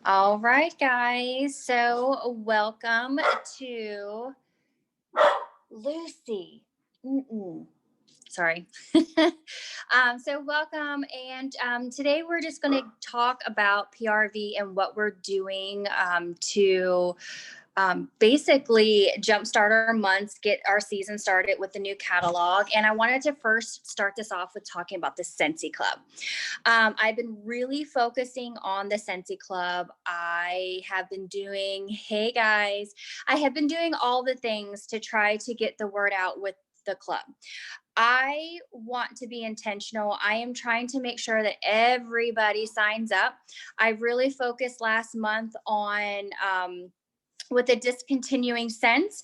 All right, guys. So welcome to Lucy. Mm-mm. Sorry. So welcome. And today we're just going to talk about PRV and what we're doing to basically jumpstart our months, get our season started with the new catalog. And I wanted to first start this off with talking about the Scentsy Club. I've been really focusing on the Scentsy Club. I have been doing, hey guys, I have been doing all the things to try to get the word out with the club. I want to be intentional. I am trying to make sure that everybody signs up. I really focused last month on with a discontinuing sense,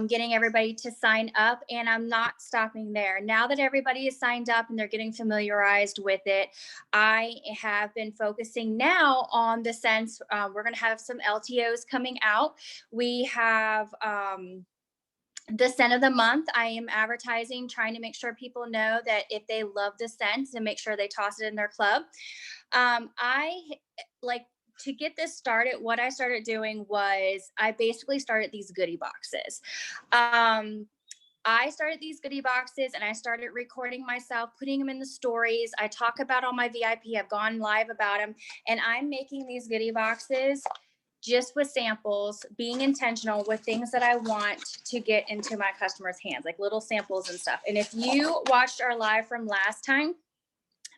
getting everybody to sign up, and I'm not stopping there. Now that everybody is signed up and they're getting familiarized with it, I have been focusing now on the sense. We're going to have some LTOs coming out. We have the scent of the month. I am advertising, trying to make sure people know that if they love the scents, and make sure they toss it in their club. I like to get this started. What I started doing was I basically started these goodie boxes. I started these goodie boxes and I started recording myself, putting them in the stories. I talk about all my VIP. I've gone live about them, and I'm making these goodie boxes just with samples, being intentional with things that I want to get into my customers' hands, like little samples and stuff. And if you watched our live from last time,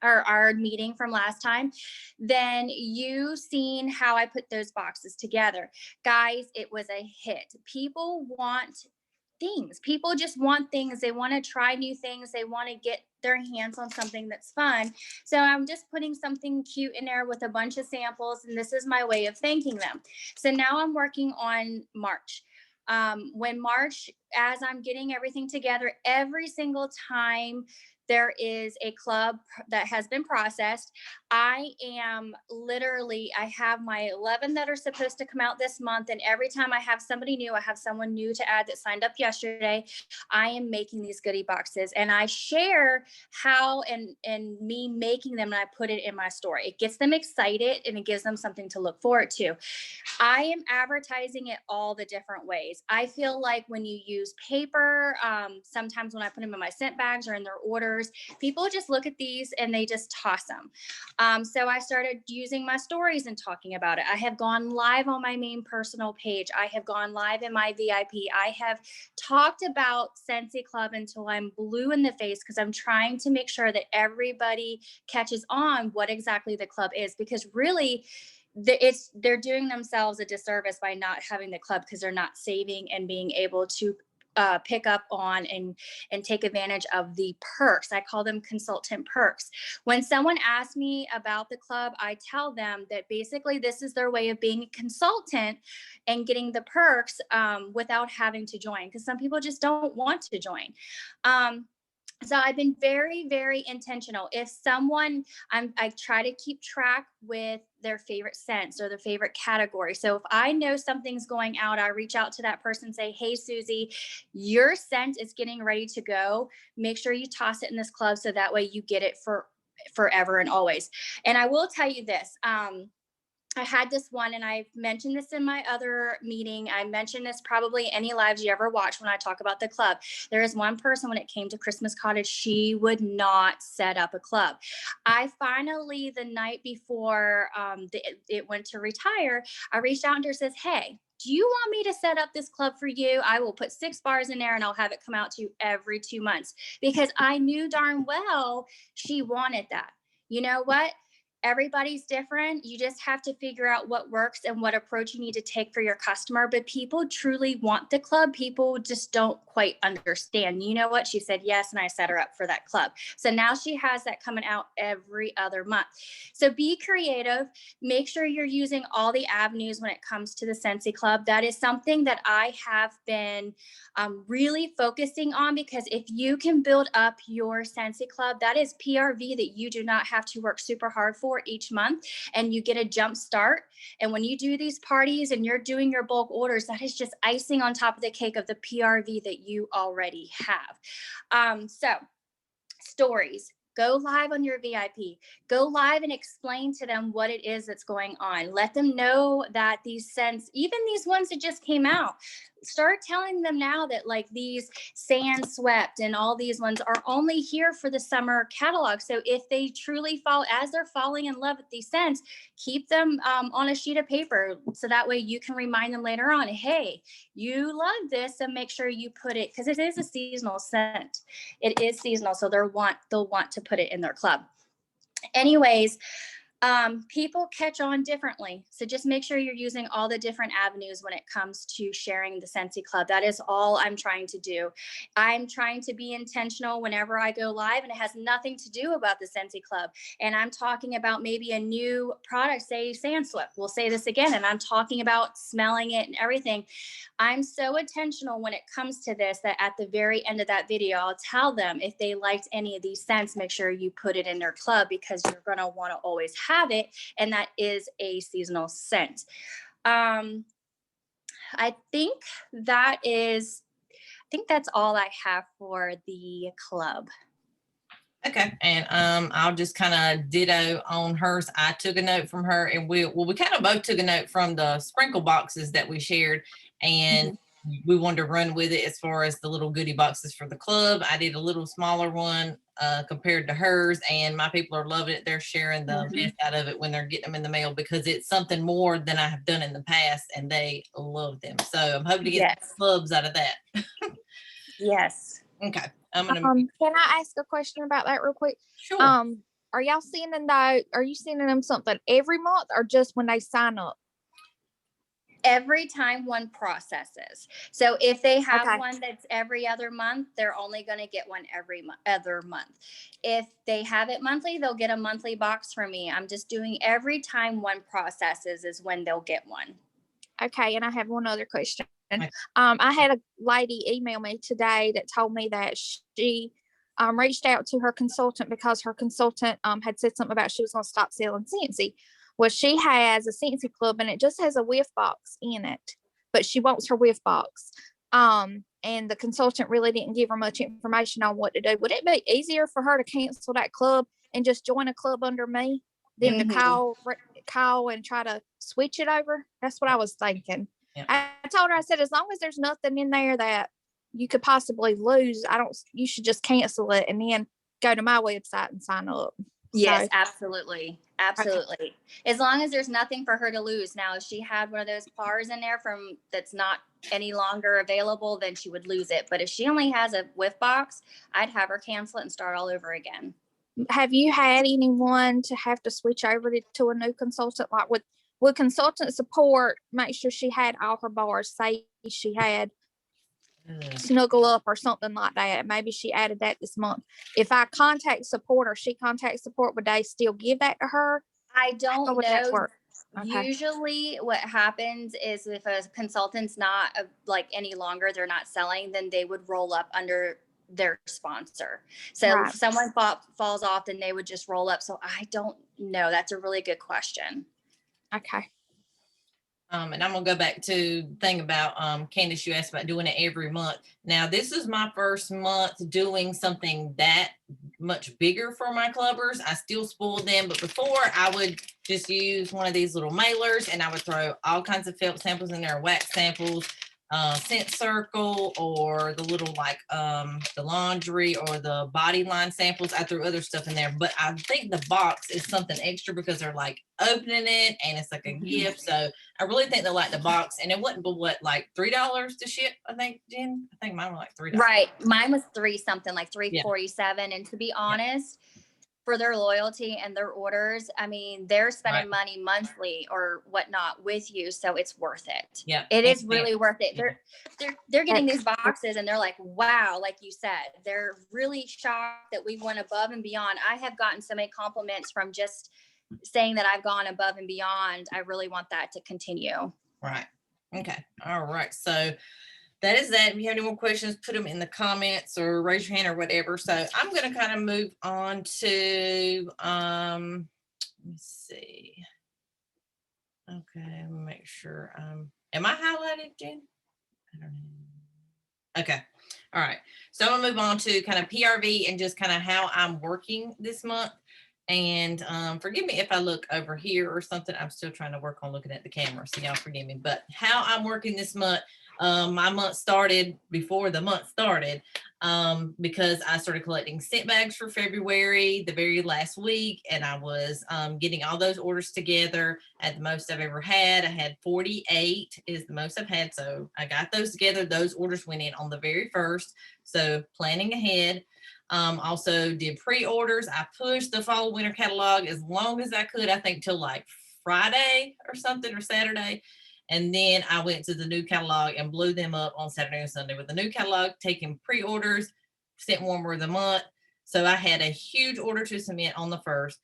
or our meeting from last time, then you seen how I put those boxes together. Guys, it was a hit. People want things. People just want things. They want to try new things. They want to get their hands on something that's fun. So I'm just putting something cute in there with a bunch of samples, and this is my way of thanking them. So now I'm working on March. When March, as I'm getting everything together, every single time there is a club that has been processed, I have my 11 that are supposed to come out this month. And every time I have somebody new, I have someone new to add that signed up yesterday, I am making these goodie boxes, and I share how and me making them, and I put it in my story. It gets them excited and it gives them something to look forward to. I am advertising it all the different ways. I feel like when you use paper, sometimes when I put them in my scent bags or in their orders, people just look at these and they just toss them. So I started using my stories and talking about it. I have gone live on my main personal page. I have gone live in my VIP. I have talked about Scentsy Club until I'm blue in the face, because I'm trying to make sure that everybody catches on what exactly the club is, because really they're doing themselves a disservice by not having the club, because they're not saving and being able to pick up on and take advantage of the perks. I call them consultant perks. When someone asks me about the club, I tell them that basically this is their way of being a consultant and getting the perks without having to join, because some people just don't want to join. So I've been very, very intentional. If someone, I try to keep track with their favorite scents or their favorite category. So if I know something's going out, I reach out to that person and say, hey, Susie, your scent is getting ready to go. Make sure you toss it in this club so that way you get it for forever and always. And I will tell you this. I had this one, and I've mentioned this in my other meeting. I mentioned this probably any lives you ever watch when I talk about the club. There is one person, when it came to Christmas Cottage, she would not set up a club. I finally, the night before it went to retire, I reached out to her and says, hey, do you want me to set up this club for you? I will put 6 bars in there and I'll have it come out to you every 2 months, because I knew darn well she wanted that. You know what? Everybody's different. You just have to figure out what works and what approach you need to take for your customer. But people truly want the club. People just don't quite understand. You know what? She said yes, and I set her up for that club. So now she has that coming out every other month. So be creative. Make sure you're using all the avenues when it comes to the Scentsy Club. That is something that I have been really focusing on, because if you can build up your Scentsy Club, that is PRV that you do not have to work super hard for each month, and you get a jump start. And when you do these parties and you're doing your bulk orders, that is just icing on top of the cake of the PRV that you already have. So stories, Go live on your VIP. Go live and explain to them what it is that's going on. Let them know that these scents, even these ones that just came out, start telling them now that like these Sand Swept and all these ones are only here for the summer catalog. So if they truly fall, as they're falling in love with these scents, keep them on a sheet of paper. So that way you can remind them later on, hey, you love this, and make sure you put it, because it is a seasonal scent. It is seasonal. So they'll want to put it in their club. Anyways, people catch on differently. So just make sure you're using all the different avenues when it comes to sharing the Scentsy Club. That is all I'm trying to do. I'm trying to be intentional whenever I go live, and it has nothing to do about the Scentsy Club. And I'm talking about maybe a new product, say Sand Swept. We'll say this again, and I'm talking about smelling it and everything. I'm so intentional when it comes to this that at the very end of that video, I'll tell them if they liked any of these scents, make sure you put it in their club, because you're going to want to always have it. And that is a seasonal scent. I think that's all I have for the club. Okay, and I'll just kind of ditto on hers. I took a note from her, and we kind of both took a note from the sprinkle boxes that we shared, and we wanted to run with it as far as the little goodie boxes for the club. I did a little smaller one compared to hers, and my people are loving it. They're sharing the best out of it when they're getting them in the mail, because it's something more than I have done in the past, and they love them. So I'm hoping to get clubs out of that. Yes. Okay. I'm gonna. Can I ask a question about that real quick? Sure. Are y'all sending are you sending them something every month, or just when they sign up? Every time one processes. So if they have one that's every other month, they're only going to get one every other month. If they have it monthly, they'll get a monthly box from me. I'm just doing every time one processes is when they'll get one. Okay. And I have one other question. I had a lady email me today that told me that she reached out to her consultant because her consultant had said something about she was going to stop selling Scentsy. Well, she has a Scentsy Club, and it just has a whiff box in it, but she wants her whiff box. And the consultant really didn't give her much information on what to do. Would it be easier for her to cancel that club and just join a club under me than to call and try to switch it over? That's what I was thinking. Yeah. I told her, I said, as long as there's nothing in there that you could possibly lose, you should just cancel it and then go to my website and sign up. Yes, absolutely. Absolutely. Okay. As long as there's nothing for her to lose. Now, if she had one of those bars in there that's not any longer available, then she would lose it. But if she only has a whiff box, I'd have her cancel it and start all over again. Have you had anyone to have to switch over to a new consultant? Like would consultant support make sure she had all her bars? Say she had Snuggle Up or something like that. Maybe she added that this month. If I contact support or she contacts support, would they still give that to her? I don't know. Okay. Usually what happens is if a consultant's not like any longer, they're not selling, then they would roll up under their sponsor. So if someone falls off, then they would just roll up. So I don't know. That's a really good question. Okay. And I'm gonna go back to the thing about Candace, you asked about doing it every month. Now this is my first month doing something that much bigger for my clubbers. I still spoiled them, but before I would just use one of these little mailers and I would throw all kinds of felt samples in there, wax samples, scent circle, or the little like the laundry or the body line samples. I threw other stuff in there, but I think the box is something extra because they're like opening it and it's like a gift. So I really think they like the box, and it wasn't but what, like $3 to ship, I think, Jen. I think mine was like $3. Right, mine was $3 like $3.47. And to be honest, for their loyalty and their orders, I mean, they're spending money monthly or whatnot with you, so it's worth it. Yeah, it is really worth it. They're getting these boxes and they're like, wow, like you said, they're really shocked that we went above and beyond. I have gotten so many compliments from just saying that I've gone above and beyond. I really want that to continue. Right. Okay. All right. So that is that. If you have any more questions, put them in the comments or raise your hand or whatever. So I'm going to kind of move on to, let me see. Okay. Let me make sure. Am I highlighted, Jen? I don't know. Okay. All right. So I'm gonna move on to kind of PRV and just kind of how I'm working this month. And forgive me if I look over here or something. I'm still trying to work on looking at the camera, so y'all forgive me. But how I'm working this month, my month started before the month started because I started collecting scent bags for February the very last week, and I was getting all those orders together at the most I've ever had. I had 48 is the most I've had, so I got those together. Those orders went in on the very first, so planning ahead. Also did pre-orders. I pushed the fall winter catalog as long as I could, I think till like Friday or something, or Saturday. And then I went to the new catalog and blew them up on Saturday and Sunday with the new catalog, taking pre-orders, scent warmer of the month. So I had a huge order to submit on the first.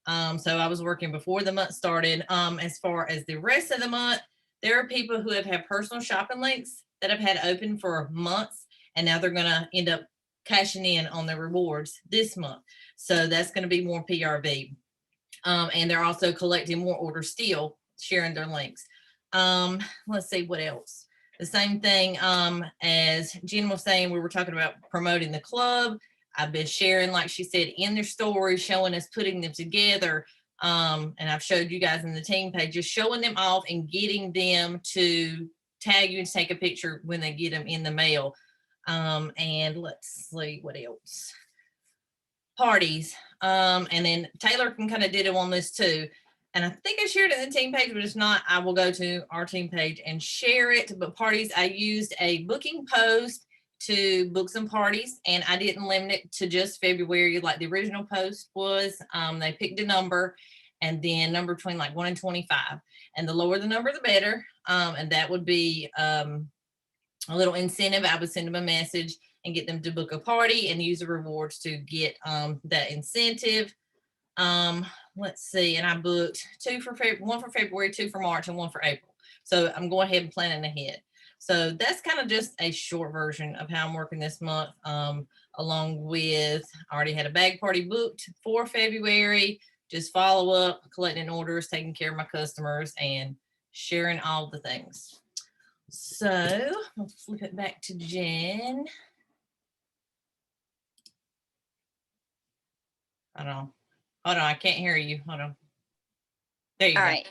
So I was working before the month started. As far as the rest of the month, there are people who have had personal shopping links that have had open for months, and now they're going to end up cashing in on their rewards this month. So that's going to be more PRV. And they're also collecting more orders still, sharing their links. Let's see what else. The same thing as Jen was saying, we were talking about promoting the club. I've been sharing, like she said, in their stories, showing us putting them together. And I've showed you guys in the team page, just showing them off and getting them to tag you and take a picture when they get them in the mail. And let's see what else. Parties. And then Taylor can kind of did it on this too. And I think I shared it in the team page, but it's not, I will go to our team page and share it. But parties, I used a booking post to book some parties, and I didn't limit it to just February like the original post was. They picked a number, and then number between like 1 and 25. And the lower the number, the better. And that would be a little incentive. I would send them a message and get them to book a party and use the rewards to get that incentive. Let's see, and I booked one for February, 2 for March, and 1 for April. So I'm going ahead and planning ahead. So that's kind of just a short version of how I'm working this month. Along with, I already had a bag party booked for February. Just follow up, collecting orders, taking care of my customers, and sharing all the things. So I'll flip it back to Jen. Hold on, I can't hear you. Hold on. There you All go. right.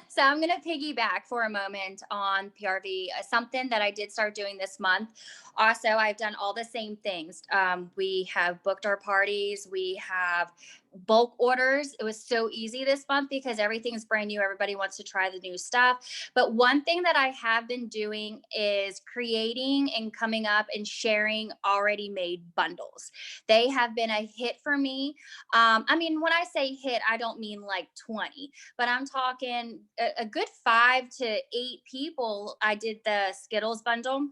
So I'm going to piggyback for a moment on PRV, something that I did start doing this month. Also, I've done all the same things. We have booked our parties. We have bulk orders. It was so easy this month because everything's brand new. Everybody wants to try the new stuff. But one thing that I have been doing is creating and coming up and sharing already made bundles. They have been a hit for me. I mean, when I say hit, I don't mean like 20, but I'm talking a good 5 to 8 people. I did the Skittles bundle,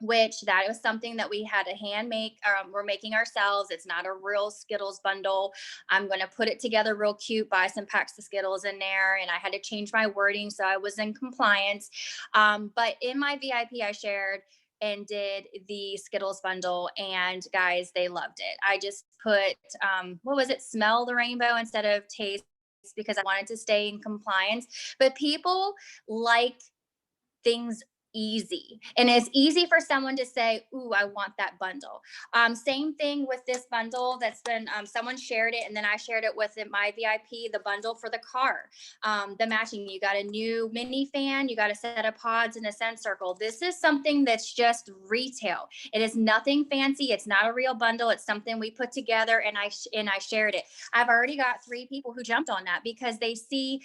which that was something that we had to hand make. We're making ourselves. It's not a real Skittles bundle. I'm going to put it together real cute, buy some packs of Skittles in there. And I had to change my wording so I was in compliance. But in my VIP, I shared and did the Skittles bundle, and guys, they loved it. I just put, what was it? Smell the rainbow instead of taste, because I wanted to stay in compliance. But people like things easy, and it's easy for someone to say, ooh, I want that bundle. Same thing with this bundle that's been, someone shared it, and then I shared it with my VIP, the bundle for the car, the matching. You got a new mini fan, you got a set of pods and a scent circle. This is something that's just retail. It is nothing fancy. It's not a real bundle. It's something we put together, and I shared it. I've already got 3 people who jumped on that because they see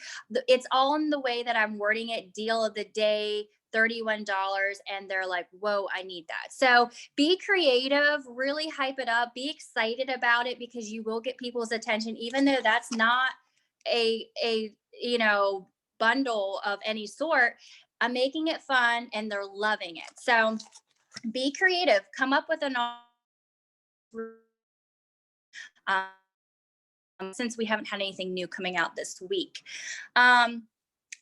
it's all in the way that I'm wording it. Deal of the day, $31, and they're like, whoa, I need that. So be creative, really hype it up, be excited about it, because you will get people's attention, even though that's not a bundle of any sort. I'm making it fun and they're loving it. So be creative, come up with an since we haven't had anything new coming out this week.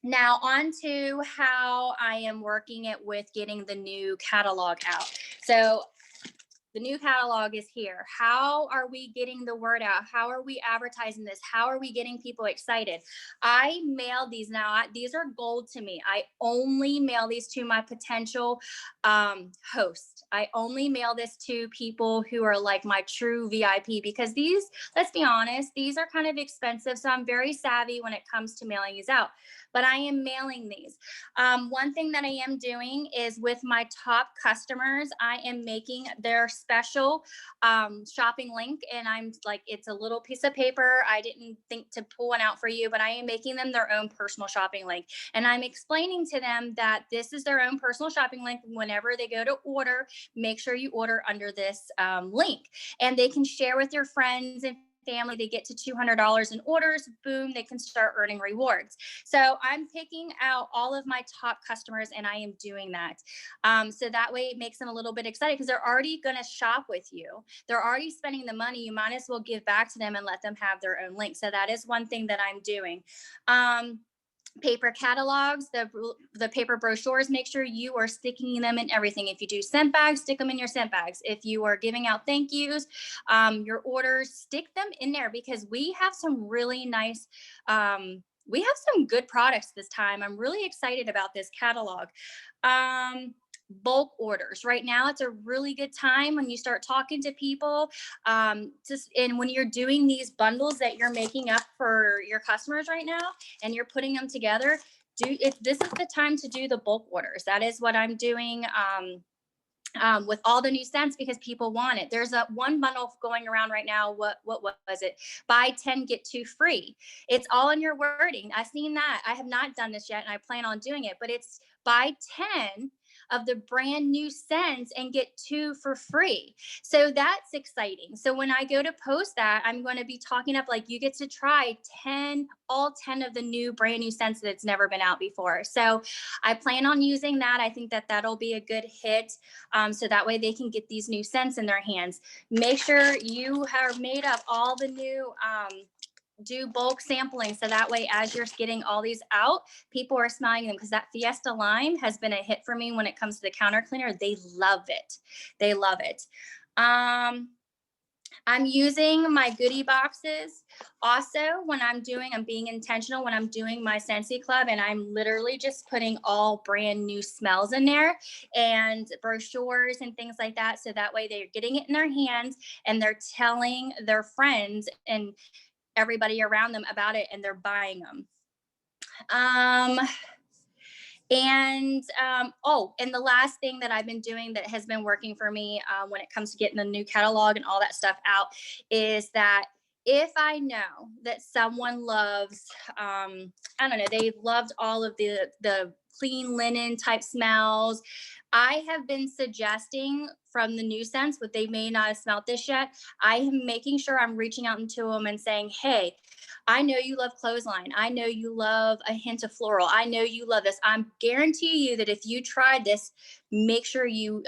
Now on to how I am working it with getting the new catalog out. So the new catalog is here. How are we getting the word out? How are we advertising this? How are we getting people excited? I mail these now. These are gold to me. I only mail these to my potential host. I only mail this to people who are like my true VIP, because these, let's be honest, these are kind of expensive. So I'm very savvy when it comes to mailing these out, but I am mailing these. One thing that I am doing is with my top customers, I am making their special shopping link, and I'm like, it's a little piece of paper. I didn't think to pull one out for you, but I am making them their own personal shopping link, and I'm explaining to them that this is their own personal shopping link. Whenever they go to order, make sure you order under this link, and they can share with your friends and family. They get to $200 in orders, boom, they can start earning rewards. So I'm picking out all of my top customers, and I am doing that. So that way it makes them a little bit excited, because they're already going to shop with you. They're already spending the money. You might as well give back to them and let them have their own link. So that is one thing that I'm doing. Paper catalogs, the paper brochures, make sure you are sticking them in everything. If you do scent bags, stick them in your scent bags. If you are giving out thank yous, your orders, stick them in there, because we have some really nice, we have some good products this time. I'm really excited about this catalog. Bulk orders. Right now, it's a really good time when you start talking to people. And when you're doing these bundles that you're making up for your customers right now, and you're putting them together, if this is the time to do the bulk orders. That is what I'm doing. With all the new scents, because people want it. There's a one bundle going around right now. What was it? Buy 10, get 2 free. It's all in your wording. I've seen that. I have not done this yet, and I plan on doing it, but it's buy 10 of the brand new scents and get 2 for free. So that's exciting. So when I go to post that, I'm going to be talking up like, you get to try all 10 of the new brand new scents that's never been out before. So I plan on using that. I think that that'll be a good hit. So that way they can get these new scents in their hands. Make sure you have made up all the new, do bulk sampling. So that way, as you're getting all these out, people are smelling them, because that Fiesta Lime has been a hit for me when it comes to the counter cleaner. They love it. They love it. I'm using my goodie boxes. Also, when I'm being intentional when I'm doing my Scentsy Club, and I'm literally just putting all brand new smells in there and brochures and things like that. So that way they're getting it in their hands, and they're telling their friends and everybody around them about it, and they're buying them. And the last thing that I've been doing that has been working for me when it comes to getting the new catalog and all that stuff out is that if I know that someone loves, I don't know, they loved all of the clean linen type smells, I have been suggesting from the new scents, but they may not have smelled this yet. I am making sure I'm reaching out into them and saying, hey, I know you love clothesline. I know you love a hint of floral. I know you love this. I'm guarantee you that if you tried this, make sure you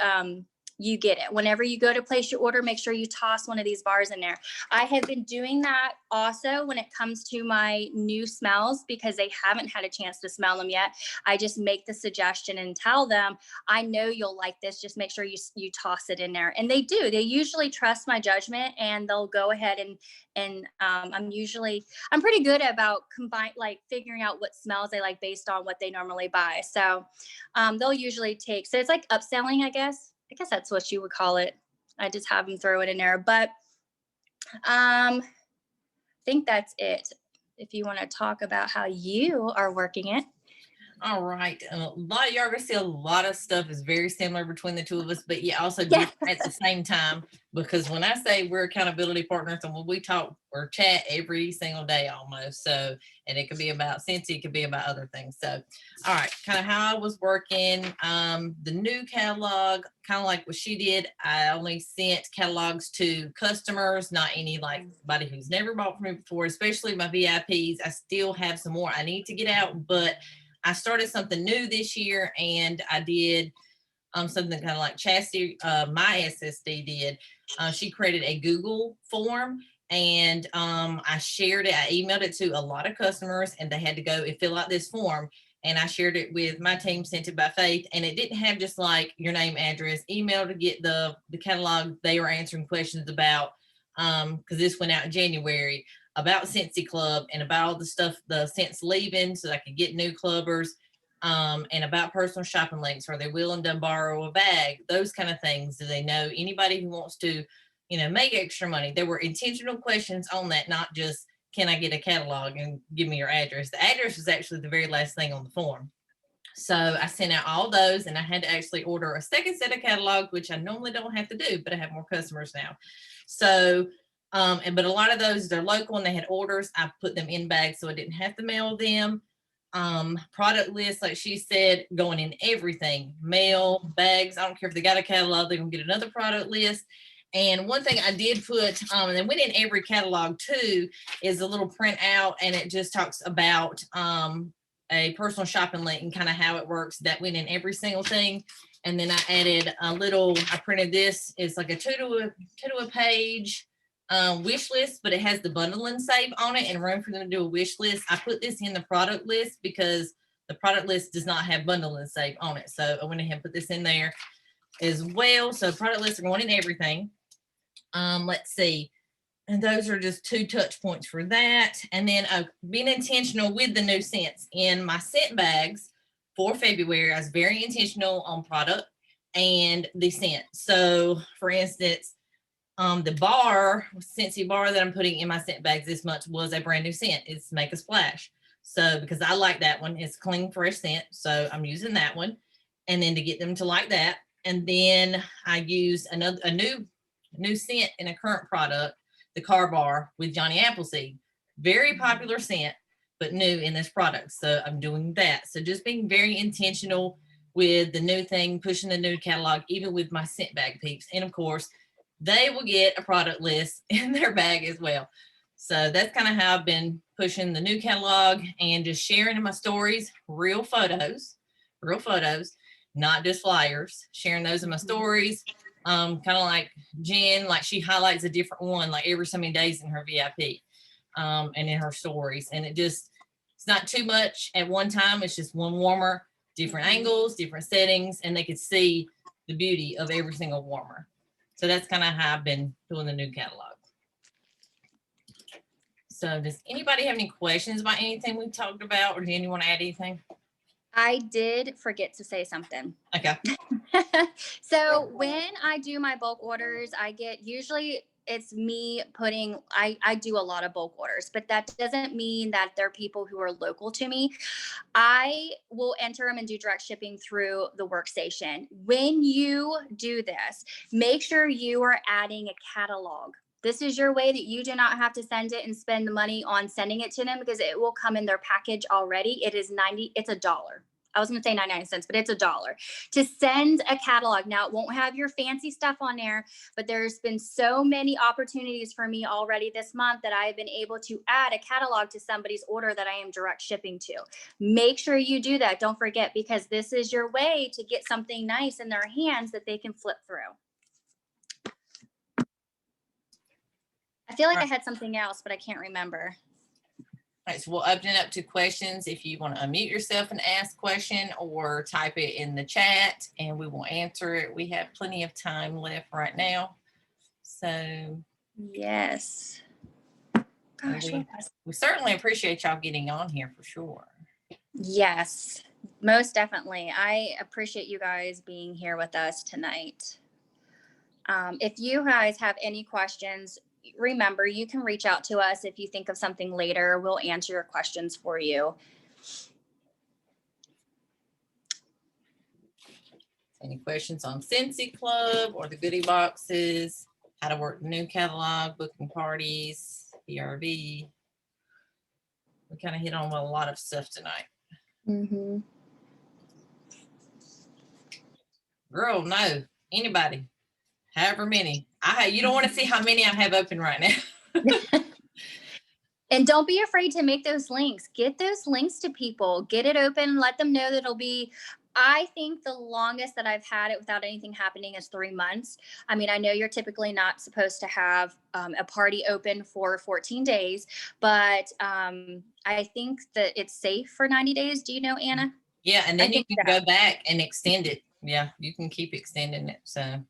get it. Whenever you go to place your order, make sure you toss one of these bars in there. I have been doing that also when it comes to my new smells, because they haven't had a chance to smell them yet. I just make the suggestion and tell them, I know you'll like this. Just make sure you toss it in there. And they do. They usually trust my judgment, and they'll go ahead and I'm pretty good about figuring out what smells they like based on what they normally buy. So they'll usually so it's like upselling, I guess that's what you would call it. I just have them throw it in there, but I think that's it. If you want to talk about how you are working it. All right. A lot of y'all are gonna see a lot of stuff is very similar between the two of us, but also different at the same time. Because when I say we're accountability partners, and when we talk or chat every single day almost. So, and it could be about Scentsy, it could be about other things. So, all right, kind of how I was working. The new catalog, kind of like what she did. I only sent catalogs to customers, not anybody who's never bought from me before, especially my VIPs. I still have some more I need to get out, but I started something new this year, and I did something kind of like Chastity, my SSD did. She created a Google form, and I shared it. I emailed it to a lot of customers, and they had to go and fill out this form. and I shared it with my team, sent it by Faith, and it didn't have just like your name, address, email to get the catalog they were answering questions about, because this went out in January, about Scentsy Club and about all the stuff, the scents leaving so I could get new clubbers, and about personal shopping links. Are they willing to borrow a bag? Those kind of things. Do they know anybody who wants to, make extra money? There were intentional questions on that, not just, can I get a catalog and give me your address? The address was actually the very last thing on the form. So I sent out all those, and I had to actually order a second set of catalogs, which I normally don't have to do, but I have more customers now. So, but a lot of those, they're local and they had orders. I put them in bags so I didn't have to mail them. Product list, like she said, going in everything, mail, bags. I don't care if they got a catalog, they're gonna get another product list. And one thing I did put, and then went in every catalog too, is a little printout, and it just talks about a personal shopping link and kind of how it works. That went in every single thing. And then I added a little, I printed this, it's like a two to a page wish list, but it has the bundle and save on it and room for them to do a wish list. I put this in the product list because the product list does not have bundle and save on it. So I went ahead and put this in there as well. So product lists are going in everything. Let's see. And those are just 2 touch points for that. And then being intentional with the new scents in my scent bags for February. I was very intentional on product and the scent. So for instance, the bar, Scentsy bar that I'm putting in my scent bags this month was a brand new scent. It's Make a Splash. So because I like that one, it's clean, fresh scent. So I'm using that one. And then to get them to like that. And then I used a new scent in a current product, the Car Bar with Johnny Appleseed. Very popular scent, but new in this product. So I'm doing that. So just being very intentional with the new thing, pushing the new catalog, even with my scent bag peeps. And of course, they will get a product list in their bag as well. So that's kind of how I've been pushing the new catalog and just sharing in my stories, real photos, not just flyers, sharing those in my stories. Kind of like Jen, like she highlights a different one, like every so many days in her VIP, and in her stories. And it's not too much at one time. It's just one warmer, different angles, different settings, and they could see the beauty of every single warmer. So that's kind of how I've been doing the new catalog. So does anybody have any questions about anything we talked about, or do anyone want to add anything? I did forget to say something. Okay. So when I do my bulk orders, usually it's me putting, I do a lot of bulk orders, but that doesn't mean that they're people who are local to me. I will enter them and do direct shipping through the workstation. When you do this, make sure you are adding a catalog. This is your way that you do not have to send it and spend the money on sending it to them, because it will come in their package already. It's $1. I was going to say 99 cents, but it's $1 to send a catalog. Now, it won't have your fancy stuff on there, but there's been so many opportunities for me already this month that I've been able to add a catalog to somebody's order that I am direct shipping to. Make sure you do that. Don't forget, because this is your way to get something nice in their hands that they can flip through. I feel like I had something else, but I can't remember. All right, so we'll open it up to questions. If you want to unmute yourself and ask a question, or type it in the chat and we will answer it. We have plenty of time left right now. So yes. Gosh, we certainly appreciate y'all getting on here for sure. Yes, most definitely. I appreciate you guys being here with us tonight. If you guys have any questions, remember, you can reach out to us. If you think of something later, we'll answer your questions for you. Any questions on Scentsy Club or the goodie boxes, how to work the new catalog, booking parties, PRV? We kind of hit on a lot of stuff tonight. Mm-hmm. Girl, no, anybody, however many. You don't want to see how many I have open right now. And don't be afraid to make those links. Get those links to people. Get it open. Let them know that it'll be I think the longest that I've had it without anything happening is 3 months. I mean, I know you're typically not supposed to have a party open for 14 days, but I think that it's safe for 90 days. Do you know, Anna? Yeah, and I then you think can so. go back and extend it. Yeah, you can keep extending it. So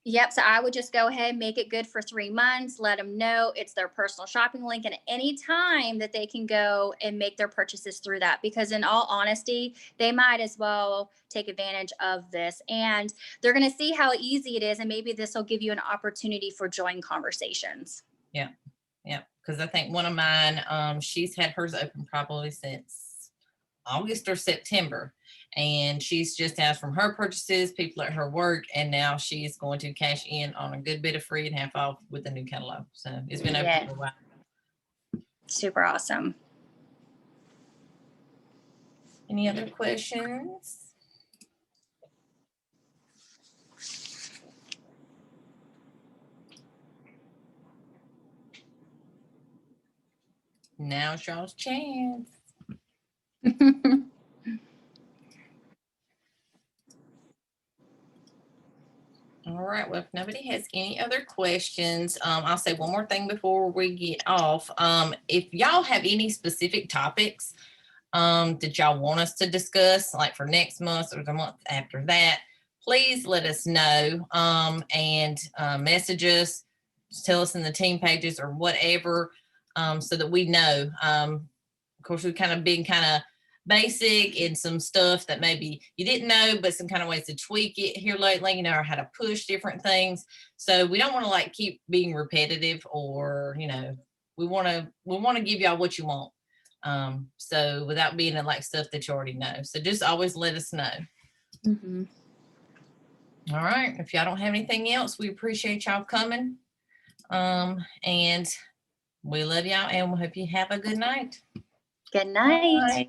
Yep. So I would just go ahead and make it good for 3 months. Let them know it's their personal shopping link, and at any time that they can go and make their purchases through that. Because in all honesty, they might as well take advantage of this, and they're going to see how easy it is. And maybe this will give you an opportunity for join conversations. yeah, yeah. Because I think one of mine, she's had hers open probably since August or September. And she's just asked from her purchases, people at her work, and now she's going to cash in on a good bit of free and half off with the new catalog. So it's been open Yeah. for a while. Super awesome. Any other questions? Now's y'all's chance. All right, well, if nobody has any other questions, I'll say one more thing before we get off. If y'all have any specific topics that y'all want us to discuss, like for next month or the month after that, please let us know and message us, tell us in the team pages or whatever, so that we know. Of course, we've kind of been kind of basic and some stuff that maybe you didn't know, but some kind of ways to tweak it here lately, you know, or how to push different things. So we don't want to like keep being repetitive, or, you know, we want to give y'all what you want. So without being in like stuff that you already know. So just always let us know. Mm-hmm. All right. If y'all don't have anything else, we appreciate y'all coming. And we love y'all, and we hope you have a good night. Good night. Bye.